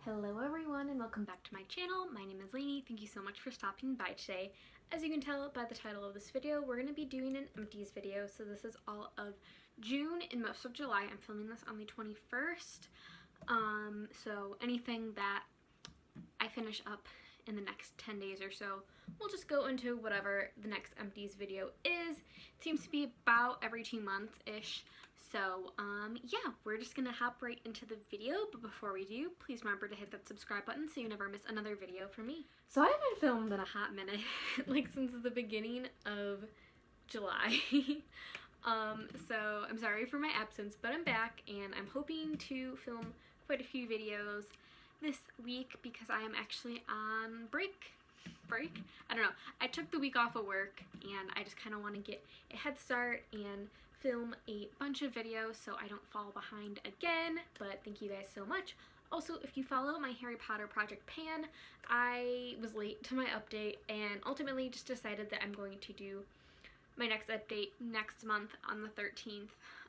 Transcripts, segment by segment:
Hello everyone and welcome back to my channel. My name is Lainey. Thank you so much for stopping by today. As you can tell by the title of this video, we're going to be doing an empties video. So this is all of June and most of July. I'm filming this on the 21st. So anything that I finish up in the next 10 days or so, we'll just go into whatever the next empties video is. It seems to be about every 2 months-ish. So, yeah, we're just gonna hop right into the video, but before we do, please remember to hit that subscribe button so you never miss another video from me. So I haven't filmed in a hot minute, like since the beginning of July. So I'm sorry for my absence, but I'm back and I'm hoping to film quite a few videos this week because I am actually on break. I don't know. I took the week off of work and I just kind of want to get a head start and film a bunch of videos so I don't fall behind again, but thank you guys so much. Also, if you follow my Harry Potter Project Pan, I was late to my update and ultimately just decided that I'm going to do my next update next month on the 13th.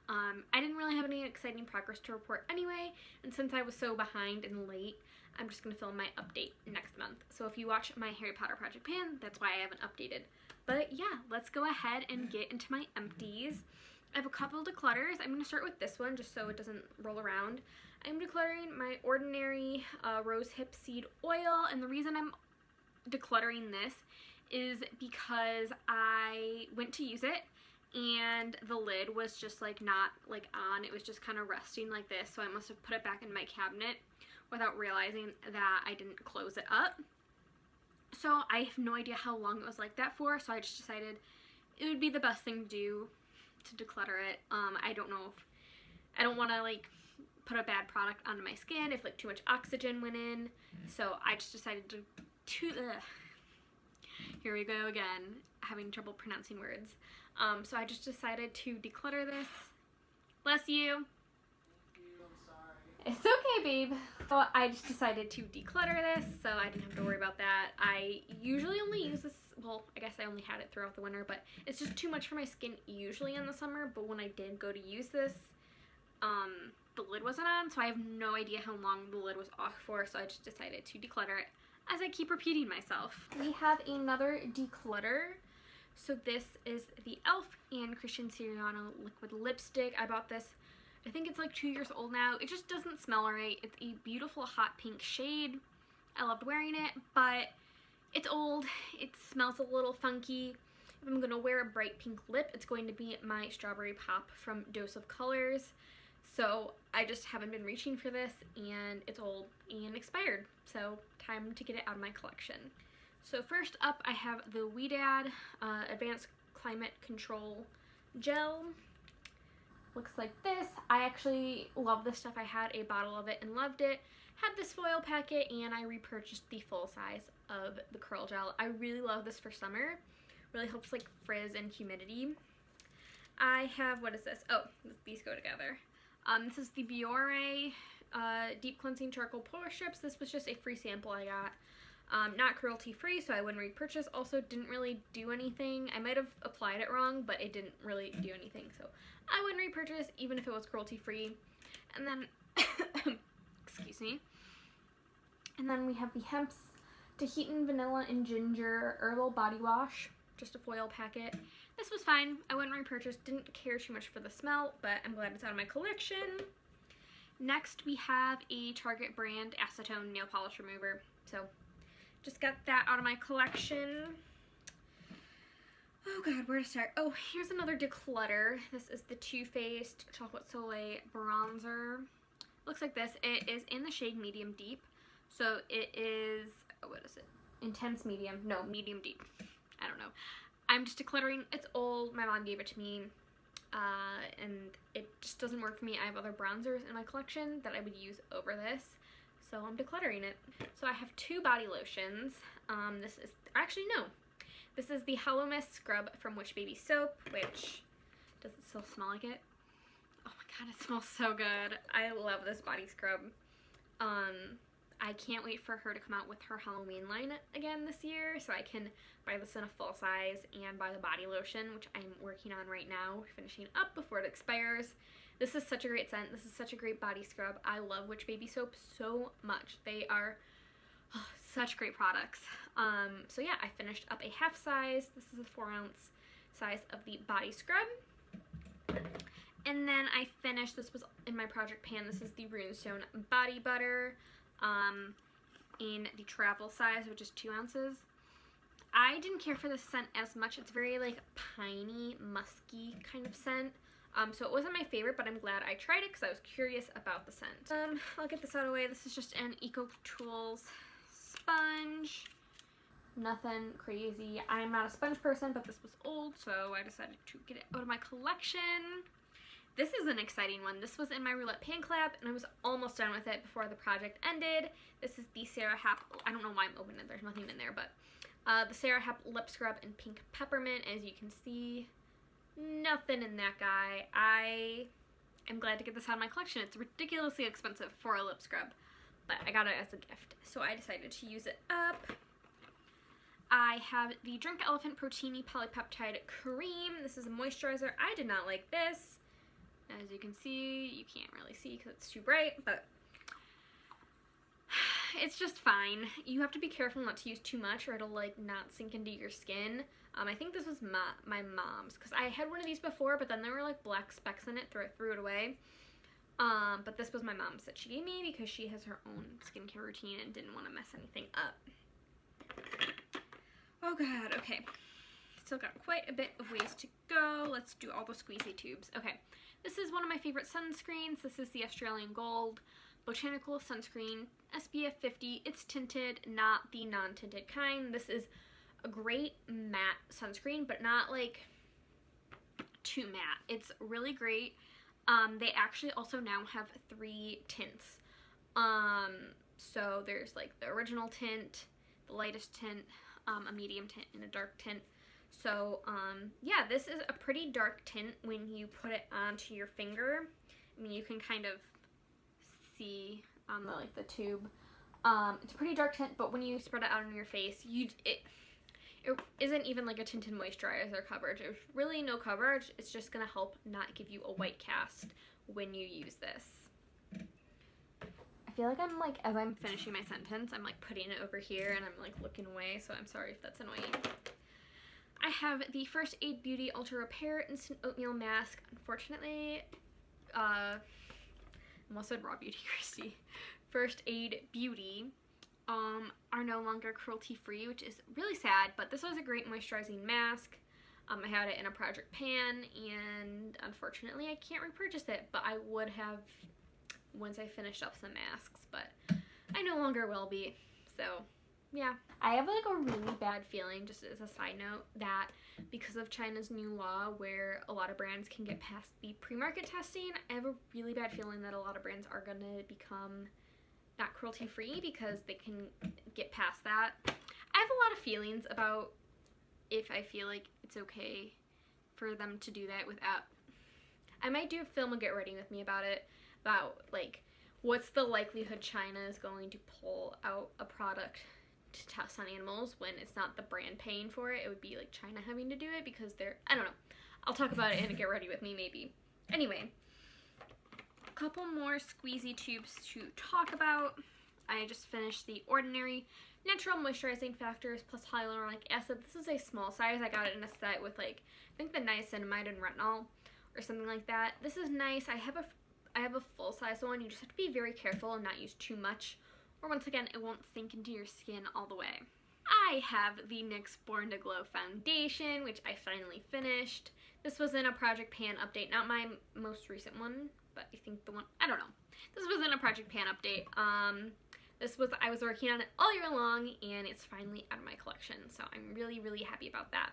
I didn't really have any exciting progress to report anyway, and since I was so behind and late, I'm just going to film my update next month. So if you watch my Harry Potter Project Pan, that's why I haven't updated. But yeah, let's go ahead and get into my empties. I have a couple declutters. I'm going to start with this one just so it doesn't roll around. I'm decluttering my ordinary rose hip seed oil, and the reason I'm decluttering this is because I went to use it and the lid was just like not like on. It was just kind of resting like this, so I must have put it back in my cabinet without realizing that I didn't close it up. So I have no idea how long it was like that for, so I just decided it would be the best thing to do to declutter it. I don't know if I don't want to like put a bad product onto my skin if like too much oxygen went in, so I just decided to here we go again, having trouble pronouncing words. So I just decided to declutter this. Bless you. It's okay, babe. So I just decided to declutter this so I didn't have to worry about that. I usually only use this, well, I guess I only had it throughout the winter, but it's just too much for my skin usually in the summer. But when I did go to use this, the lid wasn't on, so I have no idea how long the lid was off for, so I just decided to declutter it as I keep repeating myself. We have another declutter. So this is the e.l.f. and Christian Siriano liquid lipstick. I bought this, I think it's like 2 years old now. It just doesn't smell right. It's a beautiful hot pink shade. I loved wearing it, but it's old. It smells a little funky. If I'm going to wear a bright pink lip, it's going to be my Strawberry Pop from Dose of Colors. So I just haven't been reaching for this, and it's old and expired. So time to get it out of my collection. So first up, I have the Ouidad Advanced Climate Control Gel. Looks like this. I actually love this stuff. I had a bottle of it and loved it. Had this foil packet and I repurchased the full size of the curl gel. I really love this for summer. Really helps like frizz and humidity. I have, what is this? Oh, these go together. This is the Biore Deep Cleansing Charcoal Pore Strips. This was just a free sample I got. Not cruelty free, so I wouldn't repurchase. Also didn't really do anything. I might have applied it wrong, but it didn't really do anything, so I wouldn't repurchase even if it was cruelty free. And then excuse me, and then we have the Hemp's Tahitian Vanilla and Ginger Herbal Body Wash, just a foil packet. This was fine. I wouldn't repurchase. Didn't care too much for the smell, but I'm glad it's out of my collection. Next we have a Target brand acetone nail polish remover, so just got that out of my collection. Oh god, where to start? Oh, here's another declutter. This is the Too Faced Chocolate Soleil Bronzer. Looks like this. It is in the shade Medium Deep. So it is, what is it? Intense Medium. No, Medium Deep. I don't know. I'm just decluttering. It's old. My mom gave it to me. And it just doesn't work for me. I have other bronzers in my collection that I would use over this. So I'm decluttering it. So I have two body lotions. This is, actually no. This is the Hello Mist Scrub from Wish Baby Soap, which, does it still smell like it? Oh my god, it smells so good. I love this body scrub. I can't wait for her to come out with her Halloween line again this year, so I can buy this in a full size and buy the body lotion, which I'm working on right now, finishing up before it expires. This is such a great scent. This is such a great body scrub. I love Witch Baby soap so much. They are such great products. So yeah, I finished up a half size. This is a 4-ounce size of the body scrub. And then I finished, this was in my project pan, this is the Runestone Body Butter in the travel size, which is 2 ounces. I didn't care for this scent as much. It's very like piney, musky kind of scent. So it wasn't my favorite, but I'm glad I tried it because I was curious about the scent. I'll get this out of the way. This is just an Eco Tools sponge. Nothing crazy. I'm not a sponge person, but this was old, so I decided to get it out of my collection. This is an exciting one. This was in my roulette pan collab, and I was almost done with it before the project ended. This is the Sarah Happ, I don't know why I'm opening it, there's nothing in there, but the Sarah Happ Lip Scrub in Pink Peppermint. As you can see, nothing in that guy. I am glad to get this out of my collection. It's ridiculously expensive for a lip scrub, but I got it as a gift, so I decided to use it up. I have the Drink Elephant Protini Polypeptide Cream. This is a moisturizer. I did not like this. As you can see, you can't really see because it's too bright, but it's just fine. You have to be careful not to use too much or it'll like not sink into your skin. I think this was my mom's because I had one of these before, but then there were like black specks in it, so I threw it away. But this was my mom's that she gave me because she has her own skincare routine and didn't want to mess anything up. Oh god, okay. Still got quite a bit of ways to go. Let's do all the squeezy tubes. Okay, this is one of my favorite sunscreens. This is the Australian Gold Botanical Sunscreen SPF 50. It's tinted, not the non-tinted kind. This is a great matte sunscreen, but not like too matte. It's really great. They actually also now have 3 tints. So there's like the original tint, the lightest tint, a medium tint, and a dark tint. So yeah, this is a pretty dark tint when you put it onto your finger. I mean, you can kind of see on the like the tube. It's a pretty dark tint, but when you spread it out on your face, it isn't even like a tinted moisturizer coverage. There's really no coverage. It's just gonna help not give you a white cast when you use this. I feel like I'm like, as I'm finishing my sentence, I'm like putting it over here and I'm like looking away, so I'm sorry if that's annoying. I have the First Aid Beauty Ultra Repair Instant Oatmeal Mask. Unfortunately, I almost said Raw Beauty Christy. First Aid Beauty are no longer cruelty-free, which is really sad, but this was a great moisturizing mask. I had it in a project pan, and unfortunately I can't repurchase it, but I would have once I finished up some masks, but I no longer will be, so yeah. I have like a really bad feeling, just as a side note, that because of China's new law where a lot of brands can get past the pre-market testing, I have a really bad feeling that a lot of brands are going to become not cruelty-free because they can get past that. I have a lot of feelings about if I feel like it's okay for them to do that without... I might do a film and get ready with me about it, about like what's the likelihood China is going to pull out a product to test on animals when it's not the brand paying for it. It would be like China having to do it because they're, I don't know. I'll talk about it and get ready with me maybe. Anyway, a couple more squeezy tubes to talk about. I just finished the Ordinary Natural Moisturizing Factors plus Hyaluronic Acid. This is a small size. I got it in a set with like, I think the niacinamide and retinol or something like that. This is nice. I have a full size one. You just have to be very careful and not use too much, or once again, it won't sink into your skin all the way. I have the NYX Born to Glow Foundation, which I finally finished. This was in a Project Pan update, not my most recent one, but I think the one, I don't know. This was in a Project Pan update. I was working on it all year long, and it's finally out of my collection, so I'm really, really happy about that.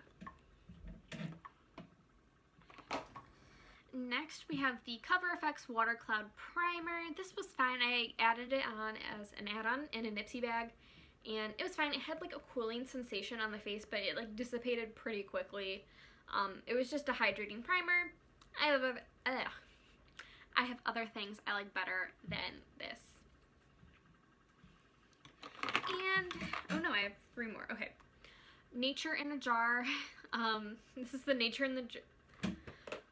Next, we have the Cover FX Water Cloud Primer. This was fine. I added it on as an add-on in a Nipsey bag, and it was fine. It had like a cooling sensation on the face, but it like dissipated pretty quickly. It was just a hydrating primer. I have other things I like better than this. And, oh no, I have 3 more. Okay. Nature in a Jar. This is the Nature in the Jar.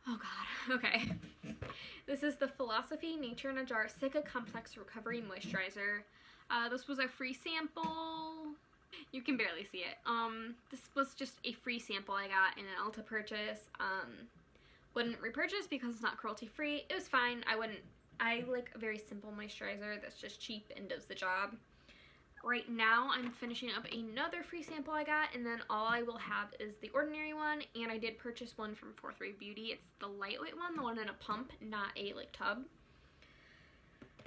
Oh god, okay. This is the Philosophy Nature in a Jar Sika Complex Recovery Moisturizer. This was a free sample. You can barely see it. This was just a free sample I got in an Ulta purchase. Wouldn't repurchase because it's not cruelty free. It was fine. I like a very simple moisturizer that's just cheap and does the job. Right now I'm finishing up another free sample I got, and then all I will have is the ordinary one, and I did purchase one from 43 Beauty. It's the lightweight one, the one in a pump, not a like tub.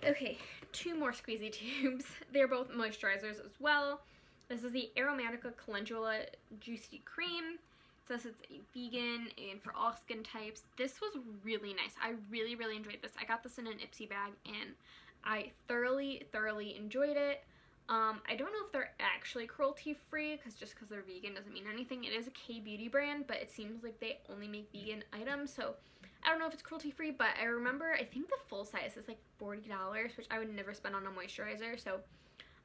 Okay, 2 more squeezy tubes. They're both moisturizers as well. This is the Aromatica Calendula Juicy Cream. It says it's a vegan and for all skin types. This was really nice. I really, really enjoyed this. I got this in an Ipsy bag, and I thoroughly, thoroughly enjoyed it. I don't know if they're actually cruelty-free, because just because they're vegan doesn't mean anything. It is a K-beauty brand, but it seems like they only make vegan items, so I don't know if it's cruelty-free, but I remember, I think the full size is like $40, which I would never spend on a moisturizer, so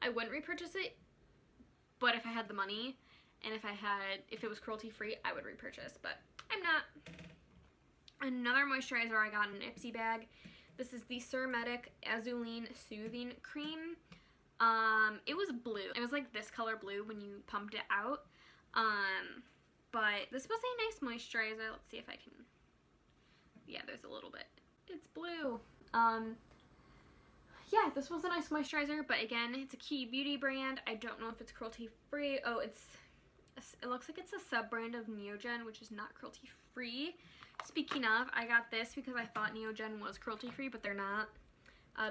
I wouldn't repurchase it, but if I had the money, and if it was cruelty-free, I would repurchase, but I'm not. Another moisturizer I got in an Ipsy bag. This is the Cermetic Azuline Soothing Cream. It was blue. It was like this color blue when you pumped it out. But this was a nice moisturizer. Let's see if I can. Yeah, there's a little bit. It's blue. Yeah, this was a nice moisturizer, but again, it's a Key Beauty brand. I don't know if it's cruelty free. Oh, it looks like it's a sub-brand of Neogen, which is not cruelty free. Speaking of, I got this because I thought Neogen was cruelty free, but they're not.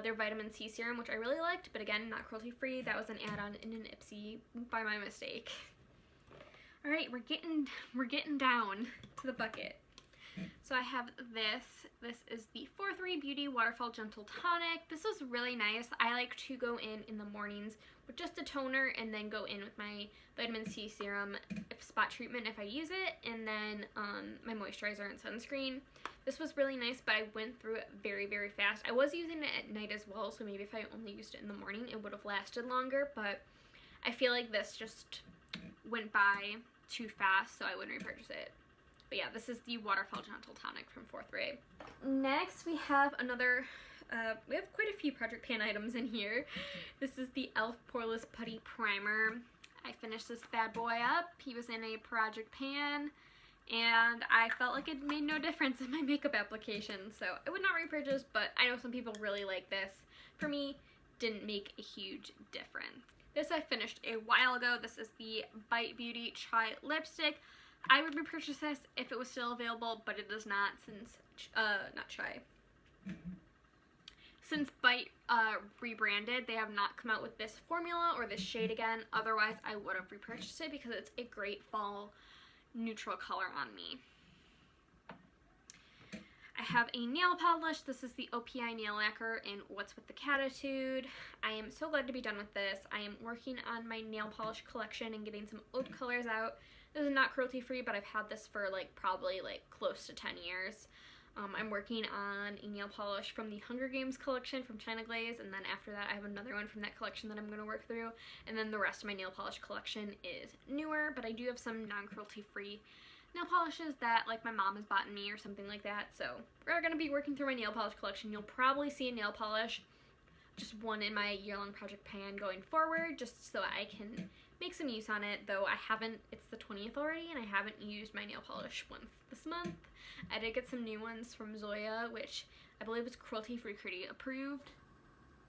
Their vitamin C serum, which I really liked, but again, not cruelty free. That was an add-on in an Ipsy by my mistake. All right, we're getting down to the bucket. So I have this. This is the 43 Beauty Waterfall Gentle Tonic. This was really nice. I like to go in the mornings with just a toner and then go in with my vitamin C serum, spot treatment if I use it, and then my moisturizer and sunscreen. This was really nice, but I went through it very, very fast. I was using it at night as well, so maybe if I only used it in the morning, it would have lasted longer, but I feel like this just went by too fast, so I wouldn't repurchase it. But yeah, this is the Waterfall Gentle Tonic from 43. Next, we have another, we have quite a few Project Pan items in here. This is the e.l.f. Poreless Putty Primer. I finished this bad boy up. He was in a Project Pan, and I felt like it made no difference in my makeup application, so I would not repurchase, but I know some people really like this. For me, didn't make a huge difference. This I finished a while ago. This is the Bite Beauty Chai Lipstick. I would repurchase this if it was still available, but it does not since, not Chai. Since Bite rebranded, they have not come out with this formula or this shade again. Otherwise, I would have repurchased it because it's a great fall neutral color on me. I have a nail polish. This is the OPI nail lacquer in What's with the Catitude. I am so glad to be done with this. I am working on my nail polish collection and getting some oat colors out. This is not cruelty free, but I've had this for probably close to 10 years. I'm working on a nail polish from the Hunger Games collection from China Glaze, and then after that I have another one from that collection that I'm going to work through, and then the rest of my nail polish collection is newer, but I do have some non-cruelty free nail polishes that my mom has bought me or something like that, so we're going to be working through my nail polish collection. You'll probably see a nail polish, just one in my year-long Project Pan going forward, just so I can make some use on it, though I haven't, it's the 20th already, and I haven't used my nail polish once this month. I did get some new ones from Zoya, which I believe is cruelty-free approved,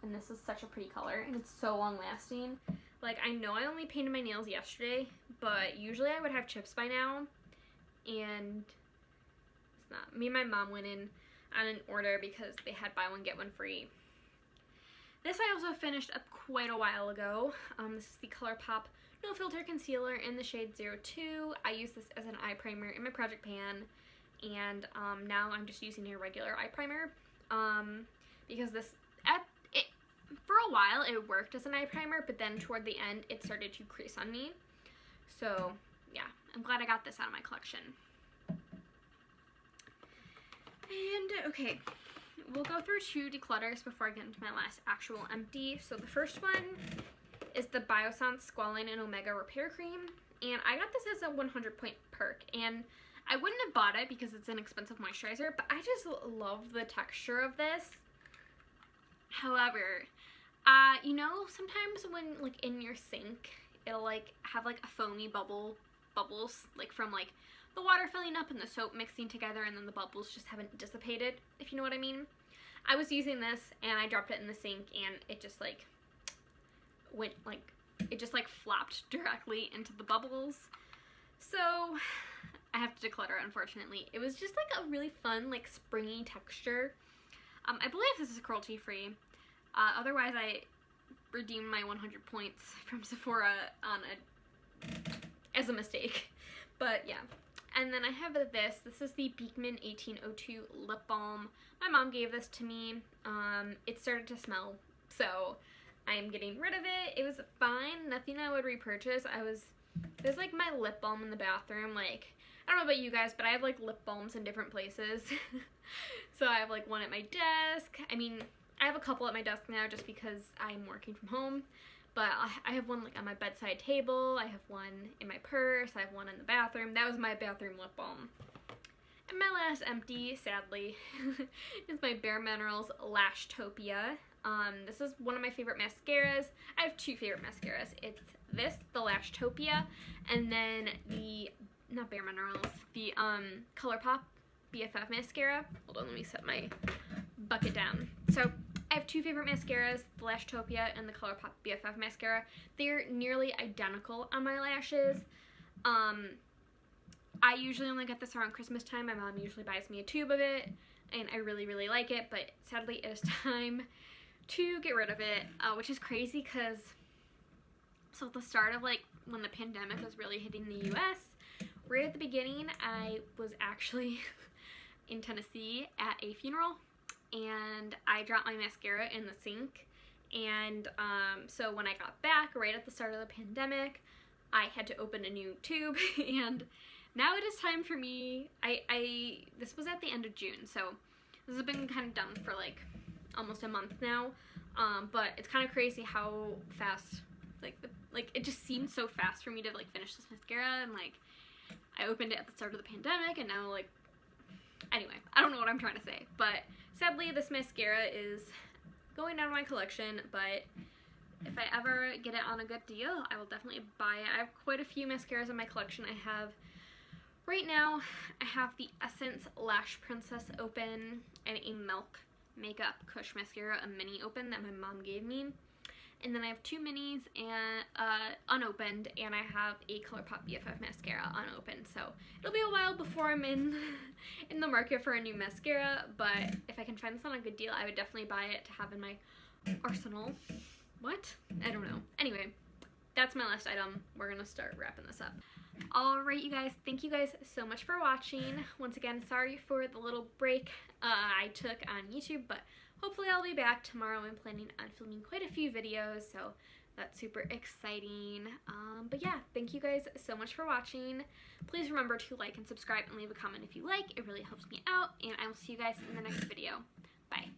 and this is such a pretty color, and it's so long-lasting. I know I only painted my nails yesterday, but usually I would have chips by now, and it's not. Me and my mom went in on an order because they had buy one, get one free. This I also finished up quite a while ago. This is the ColourPop No Filter Concealer in the shade 02. I use this as an eye primer in my Project Pan, and now I'm just using a regular eye primer because for a while it worked as an eye primer, but then toward the end it started to crease on me. So yeah, I'm glad I got this out of my collection. And okay, we'll go through 2 declutters before I get into my last actual empty. So the first one is the Biossance Squalane and Omega Repair Cream, and I got this as a 100-point perk, and I wouldn't have bought it because it's an expensive moisturizer, but I just love the texture of this. However, you know, sometimes when, like, in your sink, it'll, like, have, like, a foamy bubbles, like, from, like, the water filling up and the soap mixing together, and then the bubbles just haven't dissipated, if you know what I mean. I was using this, and I dropped it in the sink, and it just, like, went, like, it just, like, flopped directly into the bubbles. So I have to declutter, unfortunately. It was just, like, a really fun, like, springy texture. I believe this is cruelty free. Otherwise, I redeemed my 100 points from Sephora on as a mistake. But yeah. And then I have this. This is the Beekman 1802 lip balm. My mom gave this to me. It started to smell, so I'm getting rid of it. It was fine. Nothing I would repurchase. There's like my lip balm in the bathroom. Like, I don't know about you guys, but I have like lip balms in different places. So I have like one at my desk. I mean, I have a couple at my desk now just because I'm working from home. But I have one like on my bedside table. I have one in my purse. I have one in the bathroom. That was my bathroom lip balm. And my last empty, sadly, is my Bare Minerals Lashtopia. This is one of my favorite mascaras. I have two favorite mascaras. It's this, the Lashtopia, and then the, not Bare Minerals, the ColourPop BFF mascara. Hold on, let me set my bucket down. So I have two favorite mascaras, the Lashtopia and the ColourPop BFF mascara. They're nearly identical on my lashes. I usually only get this around Christmas time. My mom usually buys me a tube of it, and I really, really like it, but sadly it is time to get rid of it, which is crazy because, so at the start of, like, when the pandemic was really hitting the US, right at the beginning, I was actually in Tennessee at a funeral, and I dropped my mascara in the sink, and so when I got back right at the start of the pandemic, I had to open a new tube, and now it is time for me. This was at the end of June, so this has been kind of done for like almost a month now, but it's kind of crazy how fast, like it just seemed so fast for me to like finish this mascara, and like I opened it at the start of the pandemic, and now, like, anyway, I don't know what I'm trying to say, but sadly this mascara is going out of my collection, but if I ever get it on a good deal, I will definitely buy it. I have quite a few mascaras in my collection. Right now, I have the Essence Lash Princess Open and a Milk Makeup Kush Mascara, a mini open that my mom gave me. And then I have two minis and unopened, and I have a ColourPop BFF mascara unopened. So it'll be a while before I'm in the market for a new mascara, but if I can find this on a good deal, I would definitely buy it to have in my arsenal. What? I don't know. Anyway, that's my last item. We're gonna start wrapping this up. Alright, you guys, thank you guys so much for watching. Once again, sorry for the little break I took on YouTube, but hopefully I'll be back tomorrow. I'm planning on filming quite a few videos, so that's super exciting. But yeah, thank you guys so much for watching. Please remember to like and subscribe and leave a comment if you like. It really helps me out, and I will see you guys in the next video. Bye.